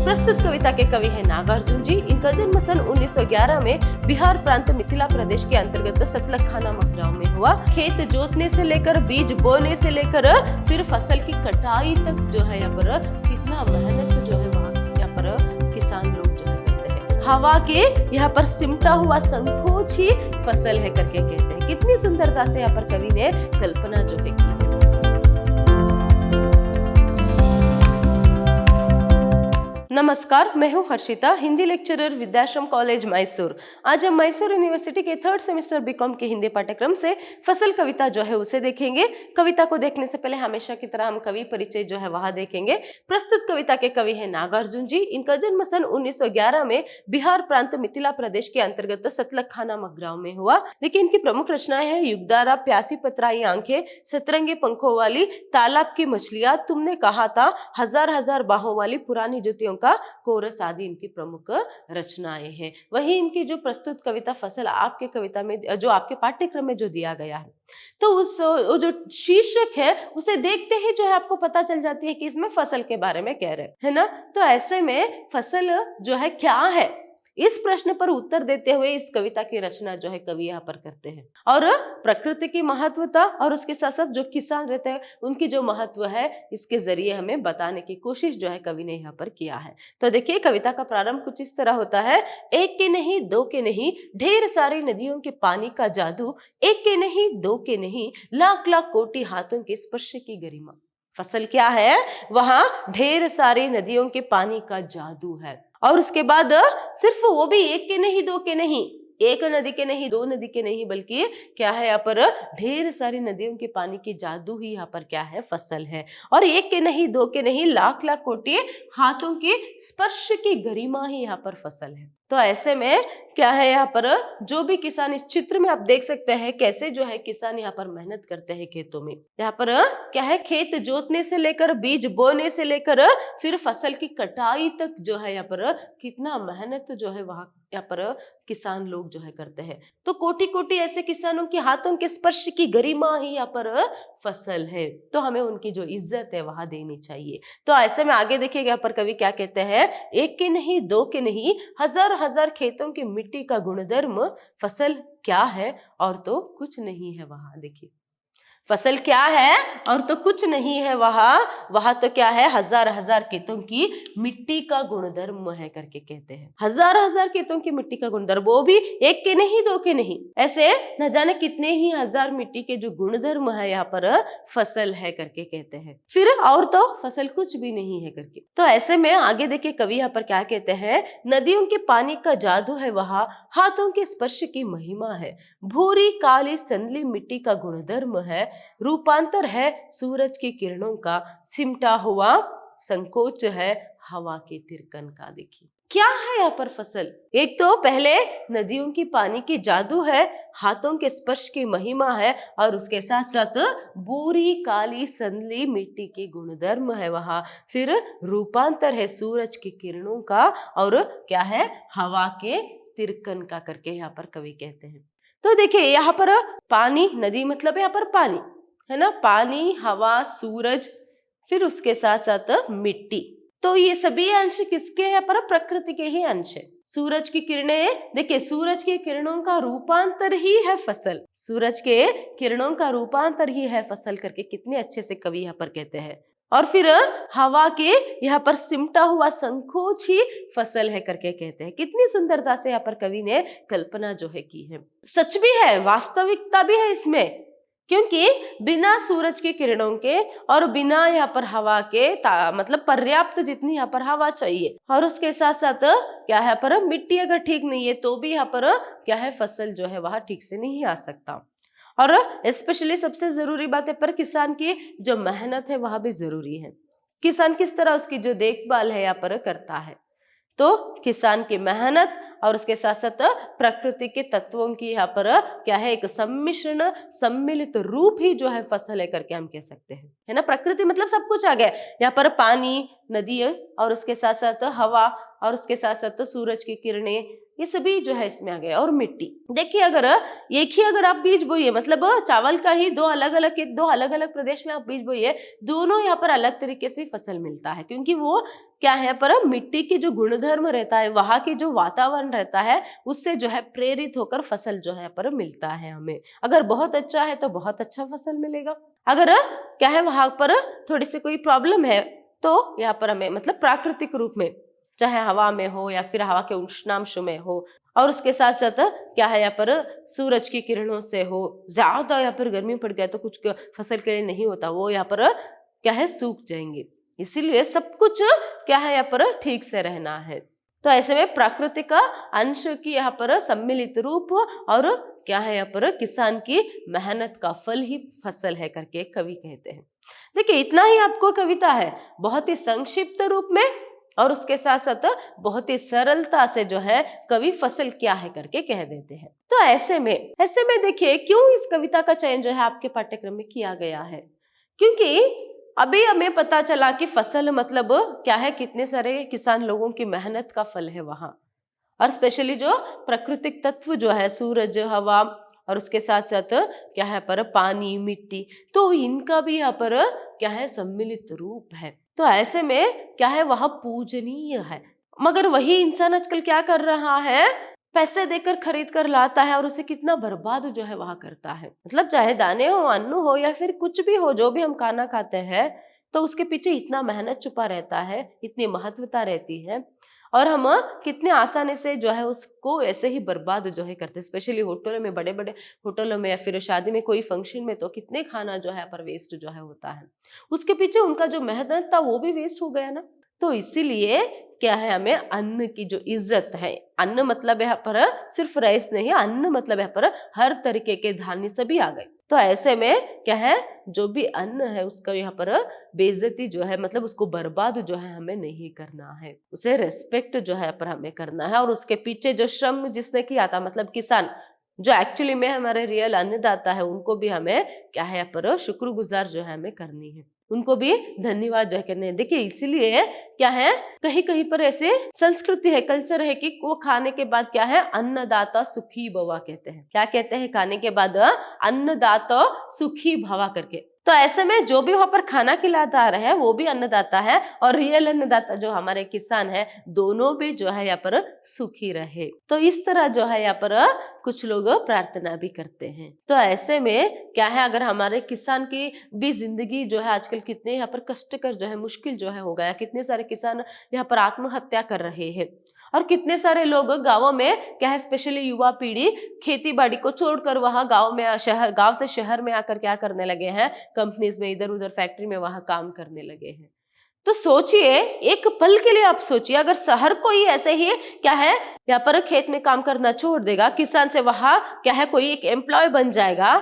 प्रस्तुत कविता के कवि हैं नागार्जुन जी। इनका जन्म सन 1911 में बिहार प्रांत मिथिला प्रदेश के अंतर्गत सतलखा नामक गांव में हुआ। खेत जोतने से लेकर बीज बोने से लेकर फिर फसल की कटाई तक जो है यहाँ पर कितना मेहनत जो है वहाँ यहाँ पर किसान लोग जो है करते हैं। हवा के यहाँ पर सिमटा हुआ संकोच ही फसल है करके कहते हैं। कितनी सुंदरता से यहाँ पर कवि ने कल्पना जो है की। नमस्कार, मैं हूं हर्षिता, हिंदी लेक्चरर विद्याश्रम कॉलेज मैसूर। आज हम मैसूर यूनिवर्सिटी के 3rd सेमेस्टर बीकॉम के हिंदी पाठ्यक्रम से फसल कविता जो है उसे देखेंगे। कविता को देखने से पहले हमेशा की तरह हम कवि परिचय जो है वहां देखेंगे। प्रस्तुत कविता के कवि हैं नागार्जुन जी। इनका जन्म सन 1911 में बिहार प्रांत मिथिला प्रदेश के अंतर्गत सतलखा नामक गांव में हुआ। देखिए इनकी प्रमुख रचनाएं हैं युगदारा, प्यासी पतराई आंखें, सतरंगी पंखों वाली, तालाब की मछलियां, तुमने कहा था, हजार हजार बाहों वाली, पुरानी जुतियों का कोरस आदि इनकी प्रमुख रचनाएं हैं। वही इनकी जो प्रस्तुत कविता फसल आपके कविता में जो आपके पाठ्यक्रम में जो दिया गया है, तो उस जो शीर्षक है उसे देखते ही जो है आपको पता चल जाती है कि इसमें फसल के बारे में कह रहे हैं ना। तो ऐसे में फसल जो है क्या है, इस प्रश्न पर उत्तर देते हुए इस कविता की रचना जो है कवि यहाँ पर करते हैं। और प्रकृति की महत्वता और उसके साथ साथ जो किसान रहते हैं उनकी जो महत्व है इसके जरिए हमें बताने की कोशिश जो है कवि ने यहाँ पर किया है। तो देखिए कविता का प्रारंभ कुछ इस तरह होता है। एक के नहीं, दो के नहीं, ढेर सारी नदियों के पानी का जादू, एक के नहीं, दो के नहीं, लाख लाख कोटि हाथों के स्पर्श की गरिमा। फसल क्या है, वहां ढेर सारी नदियों के पानी का जादू है। और उसके बाद सिर्फ वो भी एक के नहीं, दो के नहीं, एक नदी के नहीं, दो नदी के नहीं, बल्कि क्या है यहाँ पर ढेर सारी नदियों के पानी की जादू ही यहाँ पर क्या है, फसल है। और एक के नहीं, दो के नहीं, लाख लाख कोटि हाथों के स्पर्श की गरिमा ही यहाँ पर फसल है। तो ऐसे में क्या है यहाँ पर जो भी किसान, इस चित्र में आप देख सकते हैं कैसे जो है किसान यहाँ पर मेहनत करते हैं खेतों में। यहाँ पर क्या है, खेत जोतने से लेकर बीज बोने से लेकर फिर फसल की कटाई तक जो है यहाँ पर कितना मेहनत जो है वहाँ यहाँ पर किसान लोग जो है करते हैं। तो कोटि कोटि ऐसे किसानों के हाथों के स्पर्श की गरिमा ही यहाँ पर फसल है। तो हमें उनकी जो इज्जत है वहां देनी चाहिए। तो ऐसे में आगे देखिएगा यहाँ पर कवि क्या कहते हैं, एक के नहीं, दो के नहीं, हजार हजार खेतों की मिट्टी का गुणधर्म, फसल क्या है और तो कुछ नहीं है वहां। देखिए फसल क्या है और तो कुछ नहीं है वहां तो क्या है, हजार हजार खेतों की मिट्टी का गुणधर्म है करके कहते हैं। हजार हजार खेतों की मिट्टी का गुणधर्म, वो भी एक के नहीं, दो के नहीं, ऐसे न जाने कितने ही हजार मिट्टी के जो गुणधर्म है यहाँ पर फसल है करके कहते हैं। फिर और तो फसल कुछ भी नहीं है करके। तो ऐसे में आगे देखिए कवि यहाँ पर क्या कहते हैं, नदियों के पानी का जादू है वहां, हाथों के स्पर्श की महिमा है, भूरी काली संदली मिट्टी का गुणधर्म है, रूपांतर है सूरज की किरणों का, सिमटा हुआ संकोच है हवा के तिरकन का। देखिए क्या है यहाँ पर फसल, एक तो पहले नदियों की पानी की जादू है, हाथों के स्पर्श की महिमा है, और उसके साथ साथ बुरी काली संदली मिट्टी के गुणधर्म है वहां, फिर रूपांतर है सूरज की किरणों का, और क्या है, हवा के तिरकन का करके यहाँ पर कवि कहते हैं। तो देखिए यहाँ पर पानी, नदी मतलब यहाँ पर पानी है ना, पानी, हवा, सूरज, फिर उसके साथ साथ मिट्टी। तो ये सभी अंश किसके हैं, पर प्रकृति के ही अंश है। सूरज की किरणें, देखिए सूरज की किरणों का रूपांतर ही है फसल, सूरज के किरणों का रूपांतर ही है फसल करके कितने अच्छे से कवि यहाँ पर कहते हैं। और फिर हवा के यहाँ पर सिमटा हुआ संकोच ही फसल है करके कहते हैं। कितनी सुंदरता से यहाँ पर कवि ने कल्पना जो है की है। सच भी है, वास्तविकता भी है इसमें, क्योंकि बिना सूरज की किरणों के और बिना यहाँ पर हवा के मतलब पर्याप्त जितनी यहाँ पर हवा चाहिए, और उसके साथ साथ क्या है पर मिट्टी अगर ठीक नहीं है तो भी यहाँ पर क्या है, फसल जो है वह ठीक से नहीं आ सकता। और स्पेशली सबसे जरूरी बात है पर किसान की जो मेहनत है वह भी जरूरी है। किसान किस तरह उसकी जो देखभाल है यहाँ पर करता है, तो किसान की मेहनत और उसके साथ साथ प्रकृति के तत्वों की यहाँ पर क्या है, एक सम्मिश्रण सम्मिलित रूप ही जो है फसल है करके हम कह सकते हैं, है ना। प्रकृति मतलब सब कुछ आ गया यहाँ पर, पानी, नदी और उसके साथ साथ हवा और उसके साथ साथ सूरज की किरणें, ये सभी जो है इसमें आ गए। और मिट्टी, देखिए अगर एक ही अगर आप बीज बोइए, मतलब चावल का ही दो अलग अलग प्रदेश में आप बीज बोइए, दोनों यहाँ पर अलग तरीके से फसल मिलता है, क्योंकि वो क्या है पर मिट्टी की जो गुणधर्म रहता है, वहां की जो वातावरण रहता है, उससे जो है प्रेरित होकर फसल जो है पर मिलता है हमें। अगर बहुत अच्छा है तो बहुत अच्छा फसल मिलेगा, अगर क्या है वहां पर थोड़ी सी कोई प्रॉब्लम है तो यहाँ पर हमें मतलब प्राकृतिक रूप में, चाहे हवा में हो या फिर हवा के उष्णांश में हो, और उसके साथ साथ क्या है यहाँ पर सूरज की किरणों से हो, ज्यादा यहाँ पर गर्मी पड़ गया तो कुछ फसल के लिए नहीं होता, वो यहाँ पर क्या है सूख जाएंगे। इसीलिए सब कुछ क्या है यहाँ पर ठीक से रहना है। तो ऐसे में प्रकृति का अंश की यहाँ पर सम्मिलित रूप और क्या है यहाँ पर किसान की मेहनत का फल ही फसल है करके कवि कहते हैं। देखिए इतना ही आपको कविता है, बहुत ही संक्षिप्त रूप में और उसके साथ साथ बहुत ही सरलता से जो है कवि फसल क्या है करके कह देते हैं। तो ऐसे में देखिए क्यों इस कविता का चयन जो है आपके पाठ्यक्रम में किया गया है, क्योंकि अभी हमें पता चला कि फसल मतलब क्या है, कितने सारे किसान लोगों की मेहनत का फल है वहां, और स्पेशली जो प्राकृतिक तत्व जो है सूरज, हवा और उसके साथ साथ क्या है पर पानी, मिट्टी, तो इनका भी यहाँ पर क्या है सम्मिलित रूप है। तो ऐसे में क्या है वह पूजनीय है, मगर वही इंसान आजकल क्या कर रहा है, पैसे देकर खरीद कर लाता है और उसे कितना बर्बाद जो है वहां करता है। मतलब चाहे दाने हो, अन्न हो या फिर कुछ भी हो, जो भी हम खाना खाते हैं, तो उसके पीछे इतना मेहनत छुपा रहता है, इतनी महत्वता रहती है, और हम कितने आसानी से जो है उसको ऐसे ही बर्बाद जो है करते हैं। स्पेशली होटलों में, बड़े बड़े होटलों में या फिर शादी में कोई फंक्शन में तो कितने खाना जो है पर वेस्ट जो है होता है, उसके पीछे उनका जो मेहनत था वो भी वेस्ट हो गया ना। तो इसीलिए क्या है, हमें अन्न की जो इज्जत है, अन्न मतलब यहाँ पर सिर्फ राइस नहीं, अन्न मतलब यहाँ पर हर तरीके के धान्य सभी आ गए। तो ऐसे में क्या है, जो भी अन्न है उसका यहाँ पर बेइज्जती जो है, मतलब उसको बर्बाद जो है हमें नहीं करना है, उसे रेस्पेक्ट जो है पर हमें करना है। और उसके पीछे जो श्रम जिसने किया था, मतलब किसान जो एक्चुअली में हमारे रियल अन्नदाता है, उनको भी हमें क्या है यहाँ पर शुक्रगुजार जो है हमें करनी है, उनको भी धन्यवाद जो है करने हैं। देखिए इसीलिए क्या है, कहीं कहीं पर ऐसे संस्कृति है, कल्चर है कि वो खाने के बाद क्या है, अन्नदाता सुखी भवा कहते हैं। क्या कहते हैं, खाने के बाद अन्नदाता सुखी भवा करके। तो ऐसे में जो भी वहां पर खाना खिलाता आ रहे हैं वो भी अन्नदाता है, और रियल अन्नदाता जो हमारे किसान है, दोनों भी जो है यहाँ पर सुखी रहे। तो इस तरह जो है यहाँ पर कुछ लोग प्रार्थना भी करते हैं। तो ऐसे में क्या है, अगर हमारे किसान की भी जिंदगी जो है आजकल कितने यहाँ पर कष्टकर जो है, मुश्किल जो है हो गया, कितने सारे किसान यहाँ पर आत्महत्या कर रहे हैं, और कितने सारे लोग गांवों में क्या है, स्पेशली युवा पीढ़ी खेती बाड़ी को छोड़कर वहां गांव से शहर में आकर क्या करने लगे हैं, कंपनीज में, इधर उधर फैक्ट्री में वहां काम करने लगे हैं। तो सोचिए, एक पल के लिए आप सोचिए, अगर शहर कोई ऐसे ही क्या है यहाँ पर खेत में काम करना छोड़ देगा, किसान से वहां क्या है कोई एक एम्प्लॉय बन जाएगा,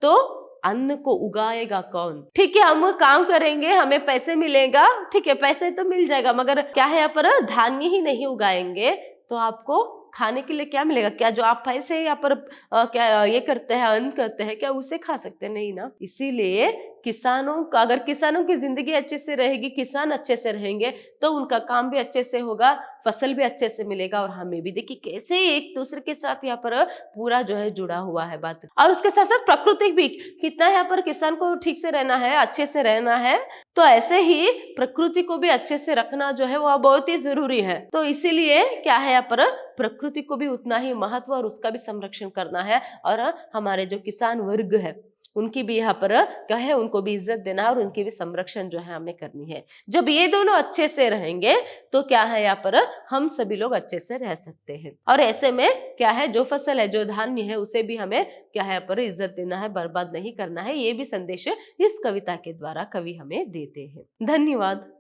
तो अन्न को उगाएगा कौन? ठीक है, हम काम करेंगे, हमें पैसे मिलेगा, ठीक है पैसे तो मिल जाएगा, मगर क्या है यहाँ पर धान्य ही नहीं उगाएंगे तो आपको खाने के लिए क्या मिलेगा? क्या जो आप पैसे यहाँ पर क्या ये करते हैं, अन्न करते हैं, क्या उसे खा सकते हैं? नहीं ना। इसीलिए किसानों का, अगर किसानों की जिंदगी अच्छे से रहेगी, किसान अच्छे से रहेंगे, तो उनका काम भी अच्छे से होगा, फसल भी अच्छे से मिलेगा, और हमें भी। देखिए कैसे एक दूसरे के साथ यहाँ पर पूरा जो है जुड़ा हुआ है बात। और उसके साथ साथ प्रकृति भी कितना यहाँ पर किसान को ठीक से रहना है, अच्छे से रहना है, तो ऐसे ही प्रकृति को भी अच्छे से रखना जो है वो बहुत ही जरूरी है। तो इसीलिए क्या है यहाँ पर प्रकृति को भी उतना ही महत्व और उसका भी संरक्षण करना है, और हमारे जो किसान वर्ग है उनकी भी यहाँ पर क्या है, उनको भी इज्जत देना है, और उनकी भी संरक्षण जो है हमें करनी है। जब ये दोनों अच्छे से रहेंगे तो क्या है यहाँ पर हम सभी लोग अच्छे से रह सकते हैं। और ऐसे में क्या है, जो फसल है, जो धान्य है, उसे भी हमें क्या है यहाँ पर इज्जत देना है, बर्बाद नहीं करना है। ये भी संदेश इस कविता के द्वारा कवि हमें देते हैं। धन्यवाद।